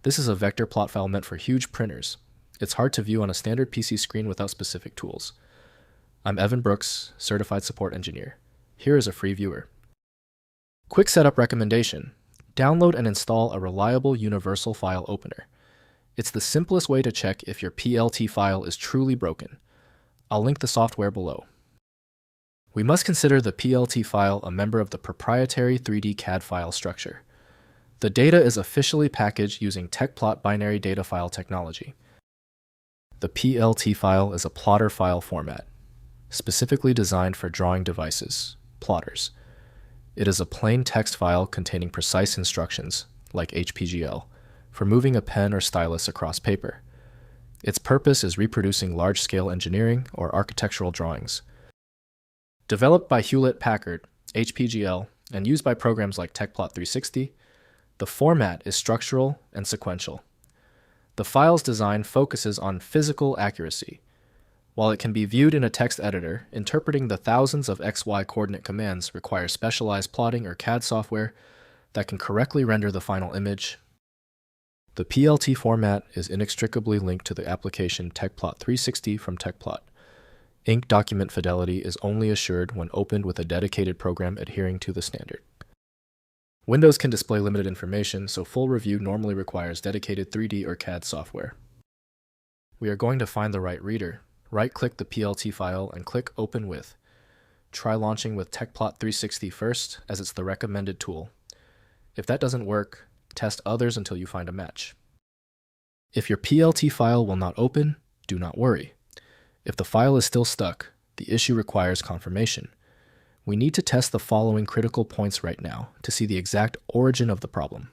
This is a vector plot file meant for huge printers. It's hard to view on a standard PC screen without specific tools. I'm Evan Brooks, Certified Support Engineer. Here is a free viewer. Quick setup recommendation. Download and install a reliable universal file opener. It's the simplest way to check if your PLT file is truly broken. I'll link the software below. We must consider the PLT file a member of the proprietary 3D CAD file structure. The data is officially packaged using Tecplot Binary Data File technology. The PLT file is a plotter file format, specifically designed for drawing devices, plotters. It is a plain text file containing precise instructions, like HPGL, for moving a pen or stylus across paper. Its purpose is reproducing large-scale engineering or architectural drawings. Developed by Hewlett-Packard, HPGL, and used by programs like Tecplot 360, the format is structural and sequential. The file's design focuses on physical accuracy. While it can be viewed in a text editor, interpreting the thousands of XY coordinate commands requires specialized plotting or CAD software that can correctly render the final image. The PLT format is inextricably linked to the application Tecplot 360 from Tecplot. Ink document fidelity is only assured when opened with a dedicated program adhering to the standard. Windows can display limited information, so full review normally requires dedicated 3D or CAD software. We are going to find the right reader. Right-click the PLT file and click Open With. Try launching with Tecplot 360 first, as it's the recommended tool. If that doesn't work, test others until you find a match. If your PLT file will not open, do not worry. If the file is still stuck, the issue requires confirmation. We need to test the following critical points right now to see the exact origin of the problem.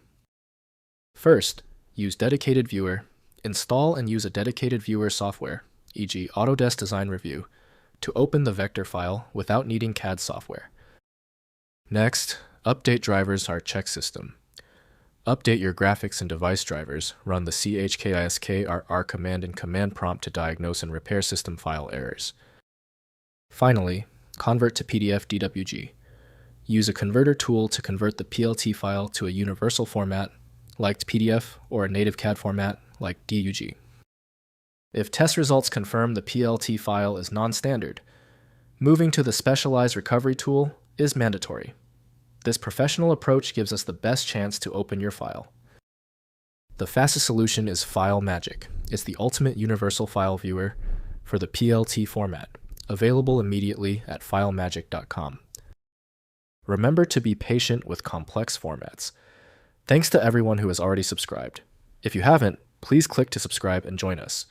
First, use Dedicated Viewer. Install and use a dedicated viewer software, e.g. Autodesk Design Review, to open the vector file without needing CAD software. Next, update drivers are check system. Update your graphics and device drivers. Run the chkisk_rr command in command prompt to diagnose and repair system file errors. Finally, convert to PDF DWG. Use a converter tool to convert the PLT file to a universal format like PDF or a native CAD format like DUG. If test results confirm the PLT file is non-standard, moving to the specialized recovery tool is mandatory. This professional approach gives us the best chance to open your file. The fastest solution is File Magic. It's the ultimate universal file viewer for the PLT format, available immediately at filemagic.com. Remember to be patient with complex formats. Thanks to everyone who has already subscribed. If you haven't, please click to subscribe and join us.